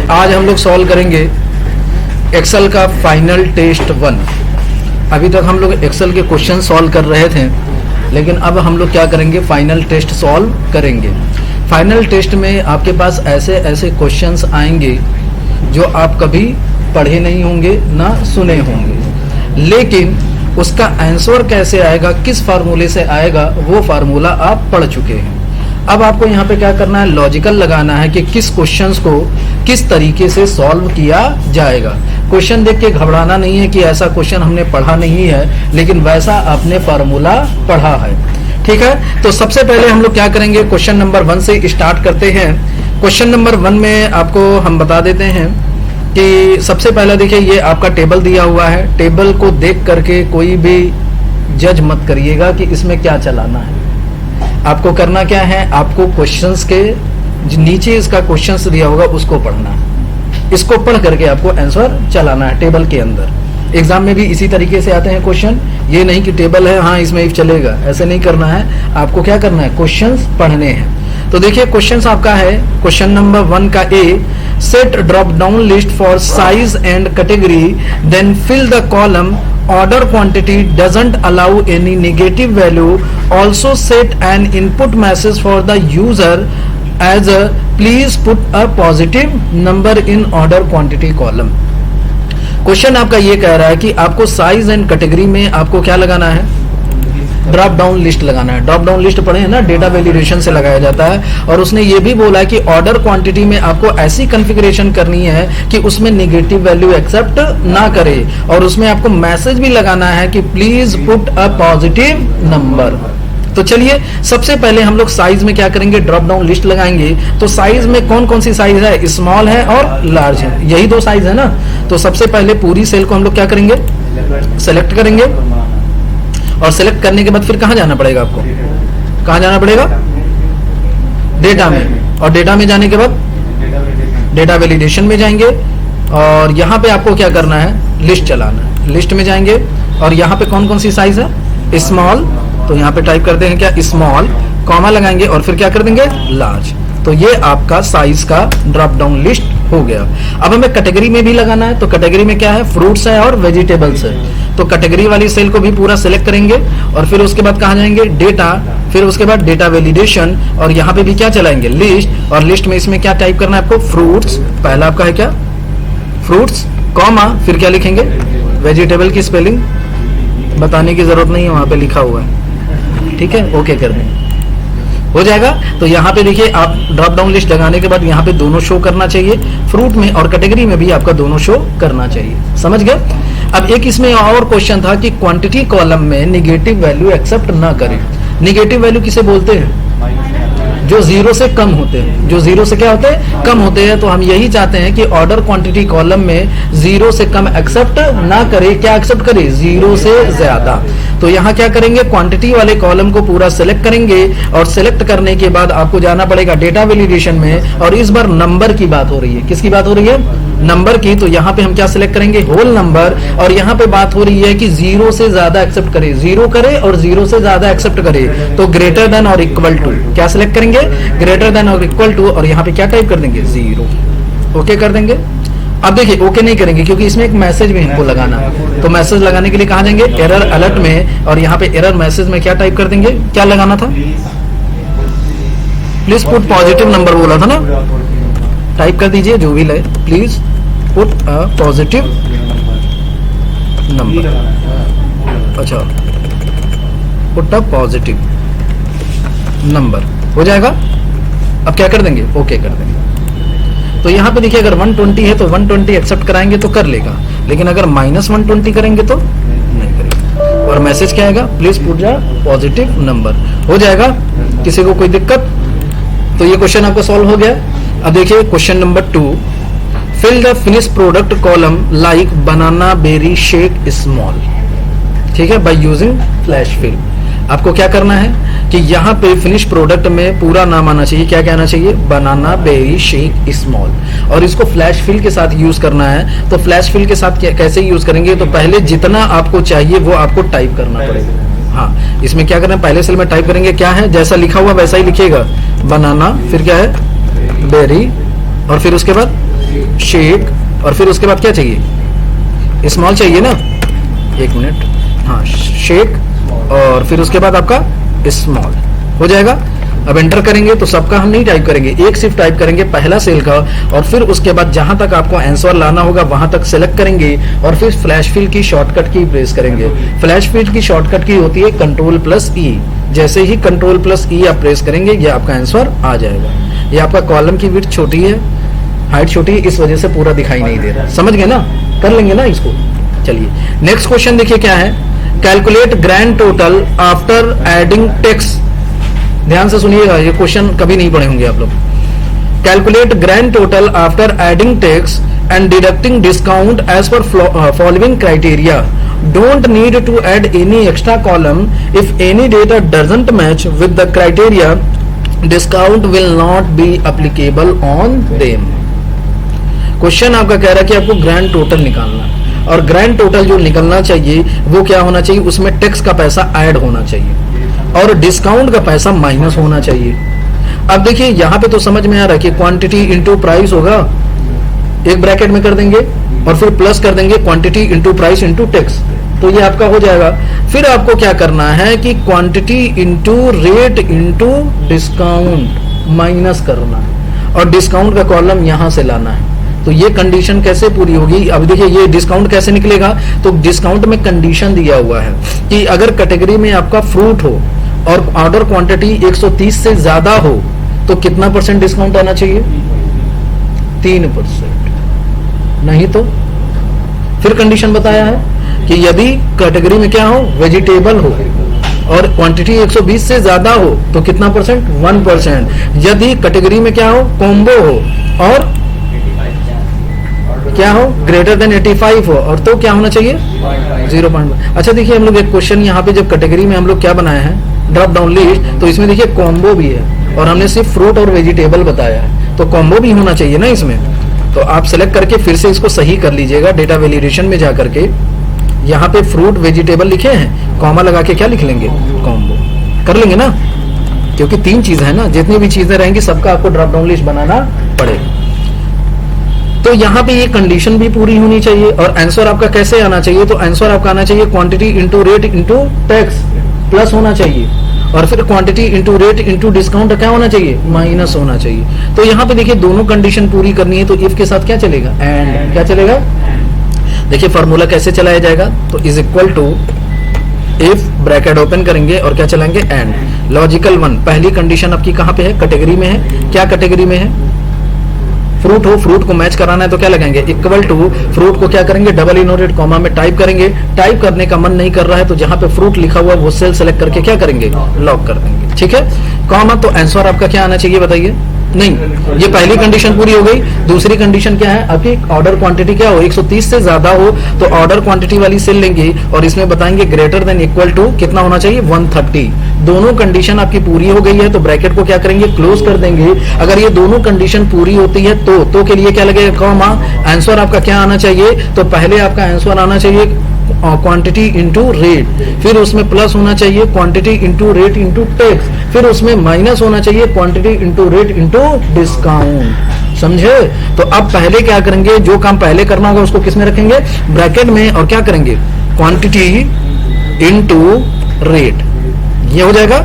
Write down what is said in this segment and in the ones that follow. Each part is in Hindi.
आज हम लोग सॉल्व करेंगे एक्सेल का फाइनल टेस्ट 1। अभी तक हम लोग एक्सेल के क्वेश्चन सॉल्व कर रहे थे, लेकिन अब हम लोग क्या करेंगे, फाइनल टेस्ट सॉल्व करेंगे। फाइनल टेस्ट में आपके पास ऐसे ऐसे क्वेश्चंस आएंगे जो आप कभी पढ़े नहीं होंगे ना सुने होंगे, लेकिन उसका आंसर कैसे आएगा, किस फार्मूले से आएगा, वो फार्मूला आप पढ़ चुके हैं। अब आपको यहाँ पे क्या करना है, लॉजिकल लगाना है कि किस क्वेश्चंस को किस तरीके से सॉल्व किया जाएगा। क्वेश्चन देख के घबराना नहीं है कि ऐसा क्वेश्चन हमने पढ़ा नहीं है, लेकिन वैसा आपने फार्मूला पढ़ा है। ठीक है, तो सबसे पहले हम लोग क्या करेंगे, क्वेश्चन नंबर 1 से स्टार्ट करते हैं। क्वेश्चन नंबर 1 में आपको हम बता देते हैं कि सबसे पहला देखिए, ये आपका टेबल दिया हुआ है। टेबल को देख करके कोई भी जज मत करिएगा कि इसमें क्या चलाना है। आपको करना क्या है, आपको क्वेश्चंस के नीचे इसका क्वेश्चंस दिया होगा उसको पढ़ना है। इसको पढ़ करके आपको आंसर चलाना है टेबल के अंदर। एग्जाम में भी इसी तरीके से आते हैं क्वेश्चन, ये नहीं कि टेबल है हाँ इसमें इफ चलेगा, ऐसे नहीं करना है। आपको क्या करना है, क्वेश्चंस पढ़ने हैं। तो देखिए क्वेश्चंस आपका है, क्वेश्चन नंबर 1 का A, set drop down list for size and category, then fill the column order quantity doesn't allow any negative value, also set an input message for the user as a please put a positive number in order quantity column। Question आपका ये कह रहा है कि आपको साइज एंड कैटेगरी में आपको क्या लगाना है, ड्रॉप डाउन लिस्ट लगाना है। ड्रॉप डाउन लिस्ट पढ़े हैं ना, डेटा वैलिडेशन से लगाया जाता है। और उसने ये भी बोला कि ऑर्डर क्वांटिटी में आपको ऐसी कॉन्फ़िगरेशन करनी है कि उसमें नेगेटिव वैल्यू एक्सेप्ट ना करे, और उसमें आपको मैसेज भी लगाना है कि please put a positive number. तो चलिए सबसे पहले हम लोग साइज में क्या करेंगे, ड्रॉप डाउन लिस्ट लगाएंगे। तो साइज में कौन कौन सी साइज है, स्मॉल है और लार्ज है, यही दो साइज है ना। तो सबसे पहले पूरी सेल को हम लोग क्या करेंगे, सेलेक्ट करेंगे। और सेलेक्ट करने के बाद फिर कहां जाना पड़ेगा, आपको कहां जाना पड़ेगा, डेटा में। और डेटा में जाने के बाद डेटा वैलिडेशन में जाएंगे, और यहां पे आपको क्या करना है, लिस्ट चलाना है। लिस्ट में जाएंगे और यहां पे कौन कौन सी साइज है, स्मॉल, तो यहां पे टाइप करते हैं क्या, स्मॉल, कॉमा लगाएंगे और फिर क्या कर देंगे, लार्ज। तो ये आपका साइज का ड्रॉप डाउन लिस्ट हो गया। अब हमें कैटेगरी में भी लगाना है, तो कैटेगरी में क्या है, फ्रूट्स है और वेजिटेबल्स है। तो कैटेगरी वाली सेल को भी पूरा सिलेक्ट करेंगे और फिर उसके बाद कहां जाएंगे, डेटा, फिर उसके बाद डेटा वैलिडेशन, और यहाँ पे भी क्या चलाएंगे, लिस्ट। और लिस्ट में इसमें क्या टाइप करना है आपको, फ्रूट्स, पहला आपका है क्या, फ्रूट्स, कॉमा, फिर क्या लिखेंगे, वेजिटेबल की स्पेलिंग बताने की जरूरत नहीं है, वहां पे लिखा हुआ है। ठीक है, ओके कर देंगे, हो जाएगा। तो यहाँ पे देखिए, आप ड्रॉप डाउन लिस्ट लगाने के बाद यहाँ पे दोनों शो करना चाहिए, फ्रूट में और कैटेगरी में भी आपका दोनों शो करना चाहिए। समझ गए। अब एक इसमें और क्वेश्चन था कि क्वांटिटी कॉलम में नेगेटिव वैल्यू एक्सेप्ट ना करें। नेगेटिव वैल्यू किसे बोलते हैं, जो जीरो से कम होते हैं, जो जीरो से क्या होते हैं, कम होते हैं। तो हम यही चाहते हैं कि ऑर्डर क्वांटिटी कॉलम में जीरो से कम एक्सेप्ट ना करे, क्या एक्सेप्ट करे, जीरो से ज्यादा। तो यहाँ क्या करेंगे, क्वांटिटी वाले कॉलम को पूरा सिलेक्ट करेंगे, और सिलेक्ट करने के बाद आपको जाना पड़ेगा डेटा वैलिडेशन में, और इस बार नंबर की बात हो रही है, किसकी बात हो रही है, नंबर की। तो यहाँ पे हम क्या सिलेक्ट करेंगे, होल नंबर, और यहाँ पे बात हो रही है कि जीरो से ज्यादा एक्सेप्ट करे, जीरो करे और जीरो से ज्यादा एक्सेप्ट करे। तो ग्रेटर देन और इक्वल टू क्या सिलेक्ट करेंगे, ग्रेटर देन और इक्वल टू, और यहाँ पे क्या टाइप कर देंगे, जीरो, ओके कर देंगे। अब देखिए ओके नहीं करेंगे क्योंकि इसमें एक मैसेज भी हमको लगाना है। तो मैसेज लगाने के लिए कहां जाएंगे, एरर अलर्ट में, और यहाँ पे एरर मैसेज में क्या टाइप कर देंगे, क्या लगाना था, प्लीज पुट पॉजिटिव नंबर बोला था ना, टाइप कर दीजिए जो भी लगे, please put a positive number. अच्छा, पुट अ पॉजिटिव नंबर, हो जाएगा। अब क्या कर देंगे, ओके कर देंगे। तो यहाँ पे देखिए, अगर 120 है तो 120 एक्सेप्ट कराएंगे तो कर लेगा, लेकिन अगर -120 करेंगे तो नहीं करेगा। और मैसेज क्या आएगा, please put the positive number, हो जाएगा। किसी को कोई दिक्कत, तो ये क्वेश्चन आपका सॉल्व हो गया। अब देखिए question number 2, fill the finish product column like banana berry shake small. ठीक है, बाय यूजिंग फ्लैश फिल। आपको क्या करना है कि यहाँ पे फिनिश प्रोडक्ट में पूरा नाम आना चाहिए, क्या कहना चाहिए, बनाना बेरी शेक स्मॉल, और इसको फ्लैश फिल के साथ यूज करना है। तो फ्लैश फिल के साथ कैसे यूज करेंगे, तो पहले जितना आपको चाहिए वो आपको टाइप करना पड़ेगा। हाँ, इसमें क्या करना है, पहले सेल में टाइप करेंगे क्या है, जैसा लिखा हुआ वैसा ही लिखिएगा, बनाना, फिर क्या है, बेरी, और फिर उसके बाद शेक, और फिर उसके बाद क्या चाहिए, स्मॉल चाहिए ना, एक मिनट, हाँ शेक, और फिर उसके बाद आपका स्मॉल हो जाएगा। अब एंटर करेंगे तो सबका हम नहीं टाइप करेंगे, एक सिर्फ टाइप करेंगे पहला सेल का, और फिर उसके बाद जहां तक आपको आंसर लाना होगा वहां तक सेलेक्ट करेंगे, और फिर फ्लैश फिल की शॉर्टकट की प्रेस करेंगे। फ्लैश फिल की शॉर्टकट की होती है कंट्रोल+E। जैसे ही कंट्रोल+E आप प्रेस करेंगे ये आपका आंसर आ जाएगा। ये आपका कॉलम की विड्थ छोटी है, हाइट छोटी है, इस वजह से पूरा दिखाई नहीं दे रहा। समझ गए ना, कर लेंगे ना इसको। चलिए नेक्स्ट क्वेश्चन देखिए क्या है, calculate grand total after adding tax. ध्यान से सुनिएगा, ये क्वेश्चन कभी नहीं पढ़े होंगे आप लोग। Calculate grand total after adding tax and deducting discount as per following criteria. Don't need to add any extra column if any data doesn't match with the criteria, discount will not be applicable on them. Question आपका कह रहा है कि आपको ग्रैंड टोटल निकालना है, और ग्रैंड टोटल जो निकलना चाहिए वो क्या होना चाहिए, उसमें टैक्स का पैसा ऐड होना चाहिए और डिस्काउंट का पैसा माइनस होना चाहिए। अब देखिए यहाँ पे तो समझ में आ रहा है कि क्वांटिटी इंटू प्राइस होगा, एक ब्रैकेट में कर देंगे और फिर प्लस कर देंगे quantity into price into tax, तो ये आपका हो जाएगा। फिर आपको क्या करना है कि quantity into rate into discount minus करना है, और डिस्काउंट का कॉलम यहां से लाना है। तो ये कंडीशन कैसे पूरी होगी, अब देखिए ये डिस्काउंट कैसे निकलेगा, तो डिस्काउंट में कंडीशन दिया हुआ है कि अगर कैटेगरी में आपका फ्रूट हो और ऑर्डर क्वांटिटी 130 से ज्यादा हो तो कितना % डिस्काउंट आना चाहिए, 3%। नहीं तो फिर कंडीशन बताया है कि यदि कैटेगरी में क्या हो, वेजिटेबल हो और क्वांटिटी 120 से ज्यादा हो तो कितना %, 1%। यदि कैटेगरी में क्या हो, कॉम्बो हो और क्या हो, ग्रेटर देन 85 हो, और तो क्या होना चाहिए, 0.1। अच्छा देखिए हम लोग एक क्वेश्चन यहाँ पे जब कैटेगरी में हम लोग क्या बनाए हैं, ड्रॉप डाउन लिस्ट, तो इसमें देखिए कॉम्बो भी है और हमने सिर्फ फ्रूट और वेजिटेबल बताया है, तो कॉम्बो भी होना चाहिए ना इसमें। तो आप सेलेक्ट करके फिर से इसको सही कर लीजिएगा, डेटा वैलिडेशन में जा करके यहाँ पे फ्रूट वेजिटेबल लिखे हैं, कॉमा लगा के क्या लिख लेंगे, कॉम्बो कर लेंगे ना, क्योंकि 3 चीजें है ना, जितनी भी चीजें रहेंगी सबका आपको ड्रॉप डाउन लिस्ट बनाना पड़ेगा। तो यहाँ पे ये कंडीशन भी पूरी होनी चाहिए, और आंसर आपका कैसे आना चाहिए, तो आंसर आपका आना चाहिए quantity into rate into tax plus होना चाहिए, और फिर quantity into rate into discount क्या होना चाहिए, माइनस होना चाहिए। तो यहाँ पे देखिए दोनों कंडीशन पूरी करनी है, तो इफ के साथ क्या चलेगा, एंड। क्या चलेगा, देखिए फॉर्मूला कैसे चलाया जाएगा, तो is equal to if bracket open करेंगे और क्या चलाएंगे, एंड। लॉजिकल 1, पहली कंडीशन आपकी कहाँ पे है, कैटेगरी में है। क्या कैटेगरी में है, फ्रूट हो, फ्रूट को मैच कराना है तो क्या लगाएंगे, इक्वल टू, फ्रूट को क्या करेंगे, डबल इनवर्टेड कॉमा में टाइप करेंगे। टाइप करने का मन नहीं कर रहा है तो जहां पे फ्रूट लिखा हुआ वो सेल सेलेक्ट करके क्या करेंगे, लॉक कर देंगे। ठीक है, कॉमा। तो आंसर आपका क्या आना चाहिए बताइए, नहीं, ये पहली कंडीशन पूरी हो गई। दूसरी कंडीशन क्या है, आपकी ऑर्डर क्वांटिटी क्या हो, 130 से ज्यादा हो तो ऑर्डर क्वांटिटी वाली सेल लेंगे और इसमें बताएंगे ग्रेटर देन इक्वल टू कितना होना चाहिए, 130। दोनों कंडीशन आपकी पूरी हो गई है तो ब्रैकेट को क्या करेंगे, क्लोज कर देंगे। अगर ये दोनों कंडीशन पूरी होती है तो के लिए क्या लगेगा, कॉमा। आंसर आपका क्या आना चाहिए, तो पहले आपका आंसर आना चाहिए क्वांटिटी इंटू रेट, फिर उसमें प्लस होना चाहिए quantity into rate into tax, फिर उसमें माइनस होना चाहिए quantity into rate into discount. समझे। तो अब पहले क्या करेंगे, जो काम पहले करना होगा उसको किस में रखेंगे, ब्रैकेट में, और क्या करेंगे, क्वांटिटी इंटू रेट, ये हो जाएगा,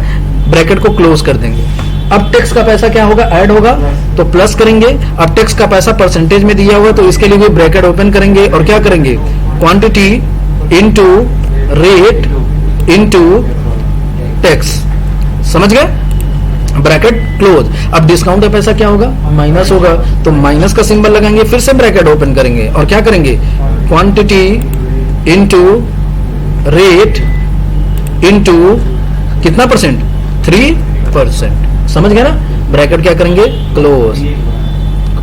ब्रैकेट को क्लोज कर देंगे। अब टैक्स का पैसा क्या होगा, ऐड होगा, तो प्लस करेंगे। अब टैक्स का पैसा परसेंटेज में दिया हुआ तो इसके लिए भी ब्रैकेट ओपन करेंगे और क्या करेंगे, quantity into rate into tax. समझ गए, ब्रैकेट क्लोज। अब डिस्काउंट का पैसा क्या होगा, माइनस होगा, तो माइनस का सिंबल लगाएंगे, फिर से ब्रैकेट ओपन करेंगे और क्या करेंगे, क्वांटिटी इंटू रेट इंटू कितना परसेंट, 3%। समझ गए ना, ब्रैकेट क्या करेंगे, क्लोज।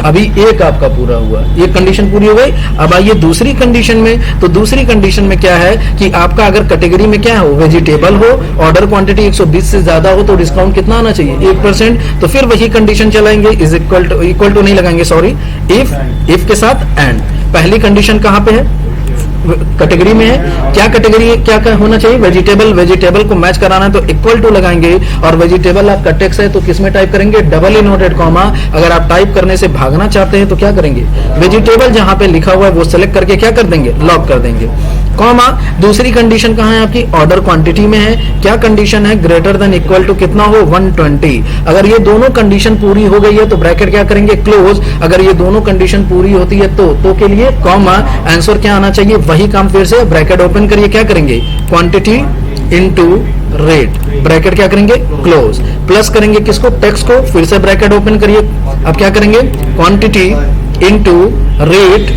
अभी एक आपका पूरा हुआ, ये कंडीशन पूरी हो गई। अब आइए दूसरी कंडीशन में, तो दूसरी कंडीशन में क्या है कि आपका अगर कैटेगरी में क्या हो, वेजिटेबल हो, ऑर्डर क्वांटिटी 120 से ज्यादा हो तो डिस्काउंट कितना आना चाहिए, 1%। तो फिर वही कंडीशन चलाएंगे, इज इक्वल टू नहीं लगाएंगे, सॉरी, इफ के साथ एंड। पहली कंडीशन कहां पे है, कैटेगरी में है, क्या कैटेगरी क्या होना चाहिए, वेजिटेबल, वेजिटेबल को मैच कराना है तो इक्वल टू लगाएंगे, और वेजिटेबल आपका टेक्स्ट है तो किसमें टाइप करेंगे, डबल इनवर्टेड कॉमा। अगर आप टाइप करने से भागना चाहते हैं तो क्या करेंगे, वेजिटेबल जहां पे लिखा हुआ है वो सेलेक्ट करके क्या कर देंगे, लॉक कर देंगे, कॉमा। दूसरी कंडीशन कहां है आपकी, ऑर्डर क्वांटिटी में है, क्या कंडीशन है, ग्रेटर देन इक्वल टू कितना हो, 120। अगर ये दोनों कंडीशन पूरी हो गई है तो ब्रैकेट क्या करेंगे, क्लोज। अगर ये दोनों कंडीशन पूरी होती है तो के लिए कॉमा, आंसर क्या आना चाहिए, वही काम फिर से ब्रैकेट ओपन करिए, क्या करेंगे, क्वांटिटी इनटू रेट, ब्रैकेट क्या करेंगे, क्लोज, प्लस करेंगे किसको, टेक्स्ट को, फिर से ब्रैकेट ओपन करिए, अब क्या करेंगे, क्वांटिटी इनटू रेट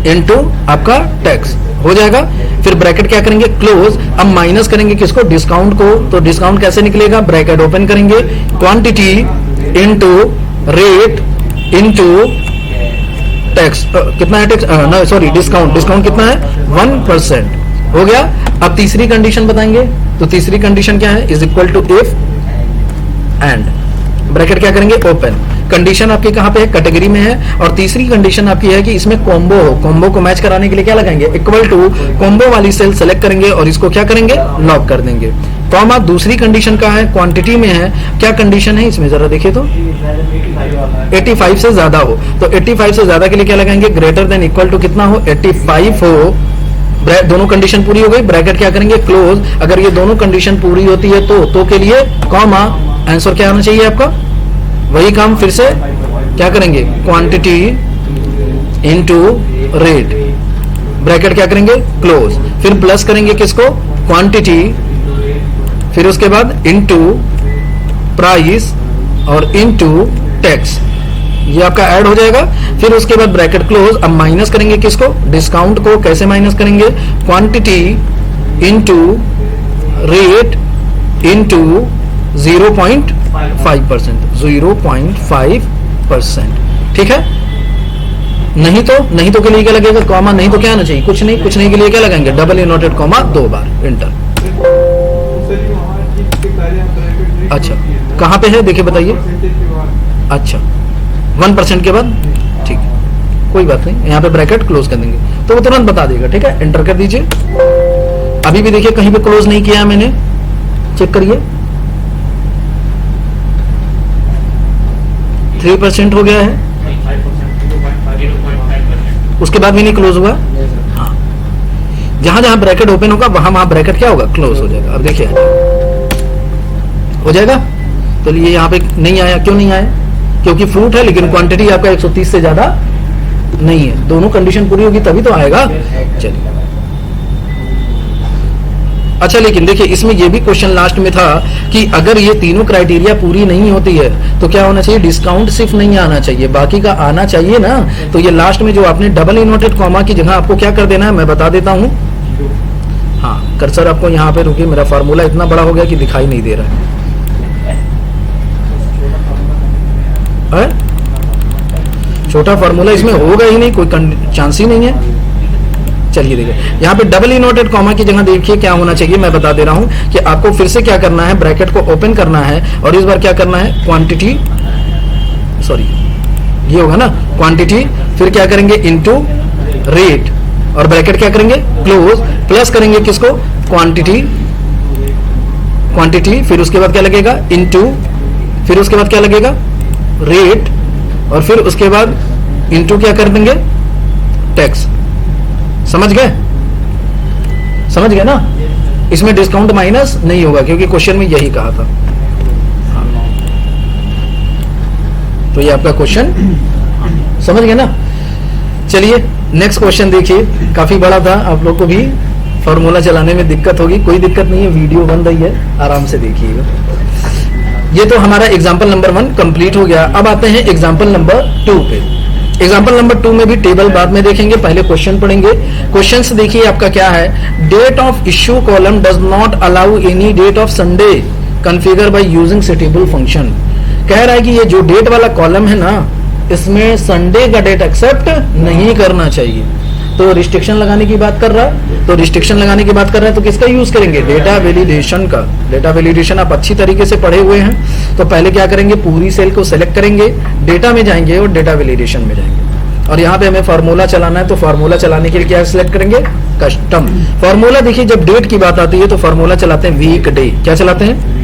इनटू आपका टैक्स हो जाएगा, फिर ब्रैकेट क्या करेंगे, क्लोज। अब माइनस करेंगे किसको, डिस्काउंट को, तो डिस्काउंट कैसे निकलेगा, ब्रैकेट ओपन करेंगे, quantity into rate into tax, कितना है tax, no, sorry discount, discount कितना है, 1% हो गया। अब तीसरी कंडीशन बताएंगे, तो तीसरी कंडीशन क्या है, is equal to if and, bracket क्या करेंगे, ओपन। कंडीशन आपकी कहां पे है, कैटेगरी में है, और तीसरी कंडीशन आपकी है कि इसमें कॉम्बो हो, कॉम्बो को मैच कराने के लिए क्या लगाएंगे, इक्वल टू, कॉम्बो वाली सेल सेलेक्ट करेंगे और इसको क्या करेंगे, लॉक कर देंगे, कॉमा। दूसरी कंडीशन का है, क्वांटिटी में है, क्या कंडीशन है इसमें जरा देखिए तो, 85 से ज्यादा हो, तो 85 से ज्यादा के लिए क्या लगाएंगे, ग्रेटर देन इक्वल टू कितना हो, 85 हो, दोनों कंडीशन पूरी हो गई, ब्रैकेट क्या करेंगे, क्लोज। अगर ये दोनों कंडीशन पूरी होती है तो के लिए कॉमा, आंसर क्या आना चाहिए आपका, वही काम फिर से क्या करेंगे, क्वांटिटी इनटू रेट, ब्रैकेट क्या करेंगे, क्लोज, फिर प्लस करेंगे किसको, क्वांटिटी, फिर उसके बाद इनटू प्राइस और इनटू टैक्स, ये आपका ऐड हो जाएगा, फिर उसके बाद ब्रैकेट क्लोज। अब माइनस करेंगे किसको, डिस्काउंट को, कैसे माइनस करेंगे, क्वांटिटी इनटू रेट इनटू 0.5%, 0.5%, ठीक है। नहीं तो के लिए क्या लगेगा, कॉमा, नहीं तो क्या आना चाहिए, कुछ नहीं के लिए क्या लगाएंगे, डबल इनवर्टेड कॉमा 2 बार, इंटर। अच्छा कहां पे है देखिए बताइए, अच्छा 1% के बाद, ठीक है कोई बात नहीं, यहाँ पे ब्रैकेट क्लोज कर देंगे तो वो तुरंत बता देगा, ठीक है, एंटर कर दीजिए। अभी भी देखिए कहीं पे क्लोज नहीं किया मैंने, चेक करिए, 3% हो गया है, उसके बाद भी नहीं क्लोज हुआ, हाँ, जहां ब्रैकेट ओपन होगा वहां ब्रैकेट क्या होगा, क्लोज हो जाएगा। अब देखिए हो जाएगा, तो ये यहाँ पे नहीं आया, क्यों नहीं आया, क्योंकि फ्रूट है लेकिन क्वांटिटी आपका 130 से ज्यादा नहीं है, दोनों कंडीशन पूरी होगी तभी तो आएगा। चलिए अच्छा, लेकिन देखिए इसमें ये भी क्वेश्चन लास्ट में था कि अगर ये तीनों क्राइटेरिया पूरी नहीं होती है तो क्या होना चाहिए, डिस्काउंट सिर्फ नहीं आना चाहिए, बाकी का आना चाहिए ना। तो ये लास्ट में जो आपने डबल इनवर्टेड कॉमा की जगह आपको क्या कर देना है, मैं बता देता हूं। हाँ कर्सर आपको यहाँ पे रुकिए, मेरा फार्मूला इतना बड़ा हो गया कि दिखाई नहीं दे रहा है। छोटा फार्मूला इसमें होगा ही नहीं, कोई चांस ही नहीं है। चलिए देखिए यहाँ पे डबल इनवर्टेड कॉमा की जगह देखिए क्या होना चाहिए, मैं बता दे रहा हूं कि आपको फिर से क्या करना है, ब्रैकेट को ओपन करना है और इस बार क्या करना है, क्वांटिटी, सॉरी ये होगा ना क्वांटिटी, फिर क्या करेंगे इनटू रेट और ब्रैकेट क्या करेंगे क्लोज, प्लस करेंगे किसको, क्वांटिटी, फिर उसके बाद क्या लगेगा इनटू, फिर उसके बाद क्या लगेगा रेट और फिर उसके बाद इनटू क्या कर देंगे टैक्स। समझ गए ना, इसमें डिस्काउंट माइनस नहीं होगा क्योंकि क्वेश्चन में यही कहा था। हाँ। तो ये आपका क्वेश्चन समझ गए ना। चलिए नेक्स्ट क्वेश्चन देखिए, काफी बड़ा था, आप लोग को भी फॉर्मूला चलाने में दिक्कत होगी, कोई दिक्कत नहीं है, वीडियो बन रही है, आराम से देखिएगा। ये तो हमारा एग्जाम्पल नंबर 1 कंप्लीट हो गया। अब आते हैं एग्जाम्पल नंबर 2 पे। एग्जाम्पल नंबर 2 में भी टेबल बाद में देखेंगे, पहले क्वेश्चन पढ़ेंगे। क्वेश्चंस देखिए आपका क्या है, date of issue column does not allow any date of Sunday configure by using suitable function. कह रहा है कि ये जो डेट वाला कॉलम है ना, इसमें संडे का डेट एक्सेप्ट नहीं करना चाहिए। तो रिस्ट्रिक्शन लगाने की बात कर रहा है, तो किसका यूज करेंगे, डेटा वैलिडेशन का। डेटा वैलिडेशन आप अच्छी तरीके से पढ़े हुए हैं। तो पहले क्या करेंगे, पूरी सेल को सेलेक्ट करेंगे, डेटा में जाएंगे और डेटा वैलिडेशन में जाएंगे। और यहाँ पे हमें फार्मूला चलाना है, तो फार्मूला चलाने के लिए क्या सिलेक्ट करेंगे, कस्टम फार्मूला। देखिए जब डेट की बात आती है तो फार्मूला चलाते हैं वीक डे, क्या चलाते हैं,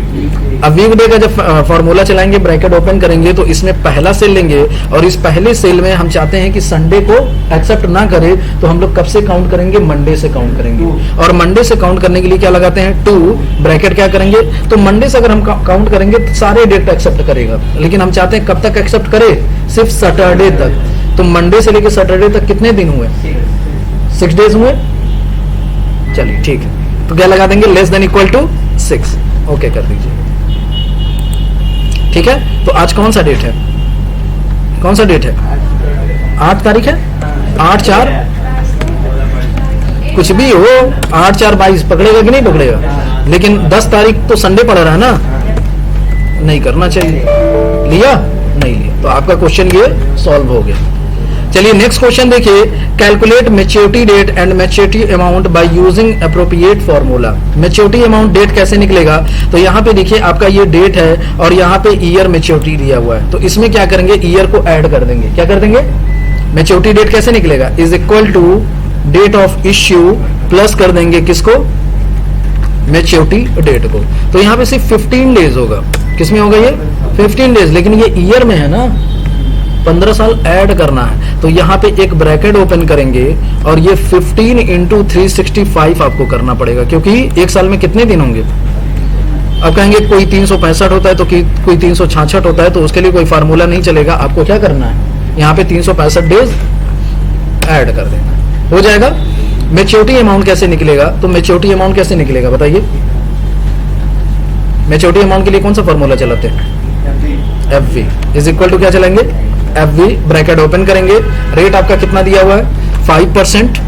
अब वीक डे का जब फार्मूला चलाएंगे, ब्रैकेट ओपन करेंगे, तो इसमें पहला सेल लेंगे और इस पहले सेल में हम चाहते हैं कि संडे को एक्सेप्ट ना करे, तो हम लोग कब से काउंट करेंगे, मंडे से काउंट करेंगे। और मंडे से काउंट करने के लिए क्या लगाते हैं, 2 ब्रैकेट क्या करेंगे, तो मंडे से अगर हम काउंट करेंगे तो सारे डेट एक्सेप्ट करेगा, लेकिन हम चाहते हैं कब तक एक्सेप्ट करे, सिर्फ सैटरडे तक। तो मंडे से लेकर सैटरडे तक कितने दिन हुए, 6 डेज हुए। चलिए ठीक है, तो क्या लगा देंगे, less than equal to 6, okay कर दीजिए। ठीक है, तो आज कौन सा डेट है, कौन सा डेट है, 8 तारीख है, 8/4 कुछ भी हो, 8/4/22 पकड़ेगा कि नहीं पकड़ेगा, लेकिन 10 तारीख तो संडे पड़ रहा है ना, नहीं करना चाहिए, लिया नहीं लिया, तो आपका क्वेश्चन ये सॉल्व हो गया। चलिए नेक्स्ट क्वेश्चन देखिए, calculate maturity date and maturity amount by using appropriate formula. Maturity amount date कैसे निकलेगा, तो यहाँ पे देखिए आपका ये डेट है और यहाँ पे ईयर मैच्योरिटी दिया हुआ है, तो इसमें क्या करेंगे, ईयर को ऐड कर देंगे, क्या कर देंगे, मैच्योरिटी डेट कैसे निकलेगा, is equal to date of issue plus कर देंगे किसको, मैच्योरिटी डेट को। तो यहाँ पे सिर्फ 15 डेज होगा, किसमें होगा ये 15 डेज, लेकिन ये ईयर में है ना, 15 साल ऐड करना है, तो यहाँ पे एक ब्रैकेट ओपन करेंगे और ये 15 × 365 आपको करना पड़ेगा, क्योंकि एक साल में कितने दिन होंगे। अब कहेंगे कोई 365 होता है तो कोई 366 होता है, तो उसके लिए कोई फार्मूला नहीं चलेगा, आपको क्या करना है, यहाँ पे 365 डेज ऐड कर देना, हो जाएगा। मैच्योरिटी अमाउंट कैसे निकलेगा, तो मैच्योरिटी अमाउंट कैसे निकलेगा बताइए, मैच्योरिटी अमाउंट के लिए कौन सा फार्मूला चलाते हैं, FV इज इक्वल टू क्या चलेंगे, FV ब्रैकेट ओपन करेंगे, रेट आपका कितना दिया हुआ है 5%।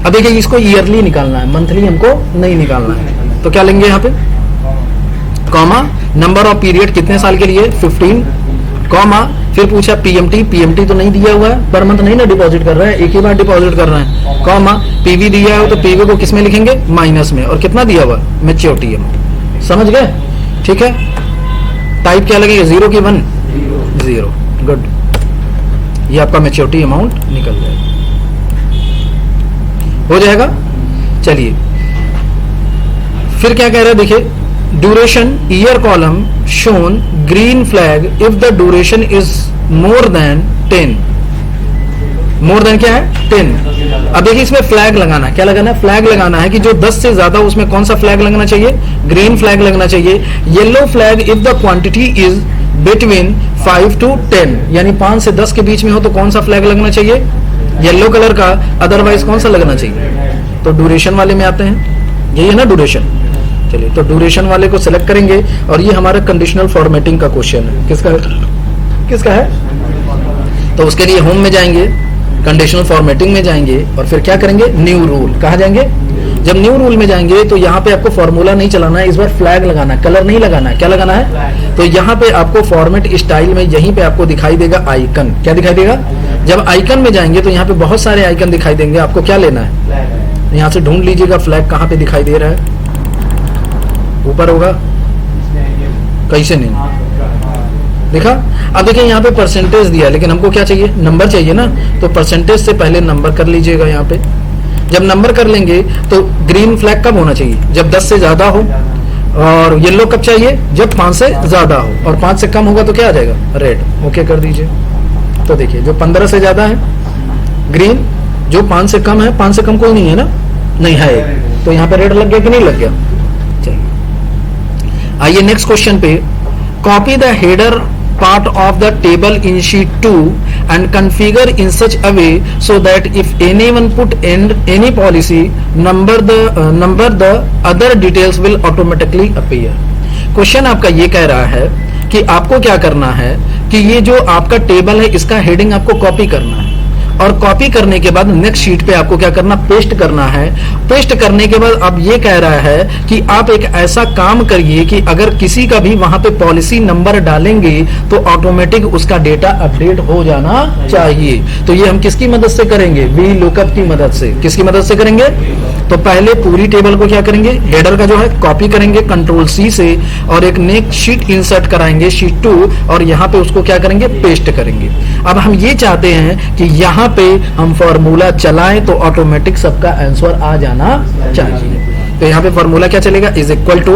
अब देखिए इसको ईयरली निकालना है, मंथली हमको नहीं निकालना है, तो क्या लेंगे यहाँ पे, कॉमा नंबर ऑफ पीरियड कितने साल के लिए 15, कॉमा फिर पूछा पीएमटी तो नहीं दिया हुआ है, पर मंथ नहीं ना डिपॉजिट कर रहा है, एक ही बार डिपॉजिट कर रहे हैं, कॉमा पीवी दिया है तो पीवी को किस में लिखेंगे, माइनस में, और कितना दिया हुआ मैच्योरिटी अमाउंट, समझ गए, ठीक है। टाइप क्या लगेगा, 0 की 1, 0, गुड, ये आपका मैच्योरिटी अमाउंट निकल जाएगा, हो जाएगा। चलिए फिर क्या कह रहा है, देखिए duration year column shown green flag if the duration is more than 10, more than क्या है 10। अब देखिए इसमें फ्लैग लगाना है, क्या लगाना है, फ्लैग लगाना है कि जो 10 से ज्यादा, उसमें कौन सा फ्लैग लगना चाहिए, ग्रीन फ्लैग लगना चाहिए। Yellow flag if the quantity is between 5 to 10, यानी 5 से 10 के बीच में हो तो कौन सा फ्लैग लगना चाहिए, येलो कलर का, अदरवाइज कौन सा लगना चाहिए, तो ड्यूरेशन वाले में आते हैं, यही है ना ड्यूरेशन। चलिए तो ड्यूरेशन वाले को सिलेक्ट करेंगे और ये हमारा कंडीशनल फॉर्मेटिंग का क्वेश्चन है, किसका है, किसका है, तो उसके लिए होम में जाएंगे, कंडीशनल फॉर्मेटिंग में जाएंगे और फिर क्या करेंगे, न्यू रूल, कहाँ जाएंगे, जब न्यू रूल में जाएंगे तो यहाँ पे आपको फॉर्मूला नहीं चलाना है, इस बार फ्लैग लगाना है, कलर नहीं लगाना है, क्या लगाना है, तो यहाँ पे आपको फॉर्मेट स्टाइल में यहीं पे आपको दिखाई देगा आइकन, क्या दिखाई देगा, जब आइकन में जाएंगे तो यहाँ पे बहुत सारे आइकन दिखाई देंगे, आपको क्या लेना है, यहाँ से ढूंढ लीजिएगा फ्लैग कहाँ पे दिखाई दे रहा है, ऊपर होगा, कैसे नहीं देखा। अब देखिए यहाँ पे परसेंटेज दिया, लेकिन हमको क्या चाहिए, नंबर चाहिए ना, तो परसेंटेज से पहले नंबर कर लीजिएगा यहाँ पे। जब नंबर कर लेंगे तो ग्रीन फ्लैग कब होना चाहिए, जब 10 से ज्यादा हो, और येलो कब चाहिए, जब 5 से ज्यादा हो, और 5 से कम होगा तो क्या आ जाएगा, रेड, ओके कर दीजिए। तो देखिए जो 15 से ज्यादा है ग्रीन, जो 5 से कम है, 5 से कम कोई नहीं है ना, नहीं है, तो यहाँ पे रेड लग गया कि नहीं लग गया। चलिए आइए नेक्स्ट क्वेश्चन पे, copy the header part of the table in sheet 2 and configure in such a way so that if anyone put in any policy number the other details will automatically appear। Question आपका ये कह रहा है कि आपको क्या करना है कि ये जो आपका टेबल है इसका हेडिंग आपको कॉपी करना है, और कॉपी करने के बाद नेक्स्ट शीट पे आपको क्या करना, पेस्ट करना है। पेस्ट करने के बाद अब ये कह रहा है कि आप एक ऐसा काम करिए कि अगर किसी का भी वहां पे पॉलिसी नंबर डालेंगे तो ऑटोमेटिक उसका डेटा अपडेट हो जाना चाहिए। तो ये हम किसकी मदद से करेंगे, वी लुकअप की मदद से। किसकी मदद से करेंगे, तो पहले पूरी टेबल को क्या करेंगे, हेडर का जो है कॉपी करेंगे कंट्रोल सी से, और एक नेक्स्ट शीट इंसर्ट कराएंगे शीट 2, और यहाँ पे उसको क्या करेंगे, पेस्ट करेंगे। अब हम ये चाहते हैं कि यहाँ यहाँ पे हम फॉर्मूला चलाएं तो ऑटोमेटिक सबका आंसर आ जाना चाहिए। तो यहाँ पे फॉर्मूला क्या चलेगा, is equal to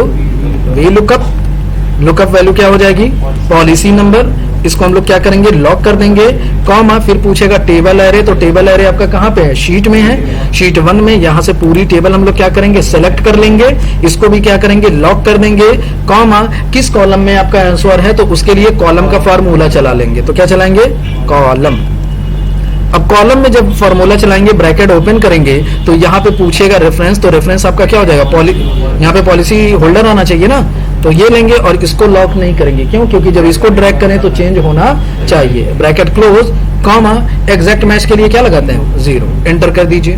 V lookup, lookup value क्या हो जाएगी, पॉलिसी नंबर, इसको हम लोग क्या करेंगे, लॉक कर देंगे, कॉमा, फिर पूछेगा टेबल एरे, तो टेबल एरे आपका कहाँ पे है, शीट में है, शीट 1 में, यहां से पूरी टेबल हम लोग क्या करेंगे, सेलेक्ट कर लेंगे, इसको भी क्या करेंगे, लॉक कर देंगे, कॉमा, किस कॉलम में आपका आंसर है, तो उसके लिए कॉलम का फॉर्मूला चला लेंगे। तो क्या चलाएंगे, कॉलम। अब कॉलम में जब फॉर्मूला चलाएंगे, ब्रैकेट ओपन करेंगे, तो यहाँ पे पूछेगा रेफरेंस, तो रेफरेंस आपका क्या हो जाएगा, यहाँ पे पॉलिसी होल्डर आना चाहिए ना, तो ये लेंगे और इसको लॉक नहीं करेंगे, क्यों, क्योंकि जब इसको ड्रैग करें तो चेंज होना चाहिए, bracket close, comma, exact match के लिए क्या लगाते हैं, 0, एंटर कर दीजिए।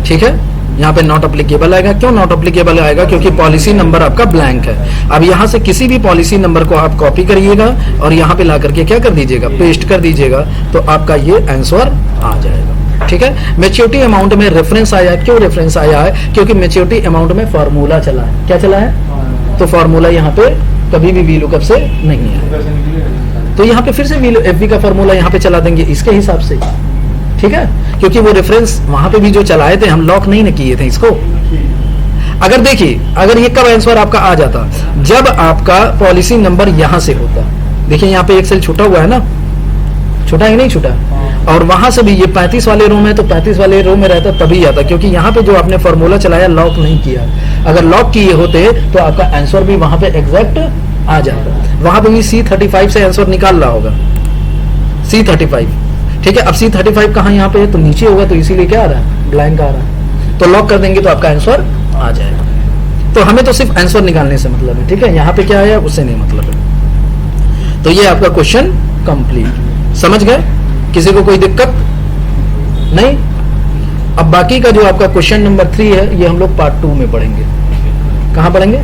ठीक है, यहाँ पे नॉट अप्लीकेबल आएगा, क्यों नॉट अप्लीकेबल आएगा, क्योंकि पॉलिसी नंबर आपका ब्लैंक है। अब यहाँ से किसी भी पॉलिसी नंबर को आप कॉपी करिएगा और यहाँ पे ला करके क्या कर दीजिएगा, पेस्ट कर दीजिएगा, तो आपका ये आंसर आ जाएगा। ठीक है, मैच्योरिटी अमाउंट में रेफरेंस आया है, क्यों रेफरेंस आया है, क्योंकि मैच्योरिटी अमाउंट में फॉर्मूला चला है, क्या चला है, तो फॉर्मूला यहाँ पे कभी भी वी लुकअप से नहीं है, तो यहाँ पे फिर से एफवी का फॉर्मूला यहाँ पे चला देंगे इसके हिसाब से। ठीक है, क्योंकि वो रेफरेंस वहां पे भी जो चलाए थे हम लॉक नहीं किए थे इसको। अगर देखिए, अगर ये कब आंसर आपका आ जाता, जब आपका पॉलिसी नंबर यहां से होता, देखिए यहाँ पे एक सेल छूटा हुआ है ना, छूटा है नहीं छूटा, और वहां से भी ये 35 वाले रो में, तो 35 वाले रो में रहता तभी आता, क्योंकि यहाँ पे जो आपने फॉर्मूला चलाया लॉक नहीं किया, अगर लॉक किए होते तो आपका आंसर भी वहां पे एग्जैक्ट आ जाता, वहां पे भी C35 से आंसर निकाल रहा होगा, C35। ठीक है, अब C35 कहाँ यहाँ पे है, तो नीचे होगा, तो इसीलिए क्या आ रहा है, ब्लैंक आ रहा है, तो लॉक कर देंगे तो आपका आंसर आ जाएगा। तो हमें तो सिर्फ आंसर निकालने से मतलब है। ठीक है, यहाँ पे क्या आया उससे नहीं मतलब है। तो ये आपका क्वेश्चन कंप्लीट, समझ गए, किसी को कोई दिक्कत नहीं। अब बाकी का जो आपका क्वेश्चन नंबर 3 है, ये हम लोग पार्ट 2 में पढ़ेंगे। कहाँ पढ़ेंगे,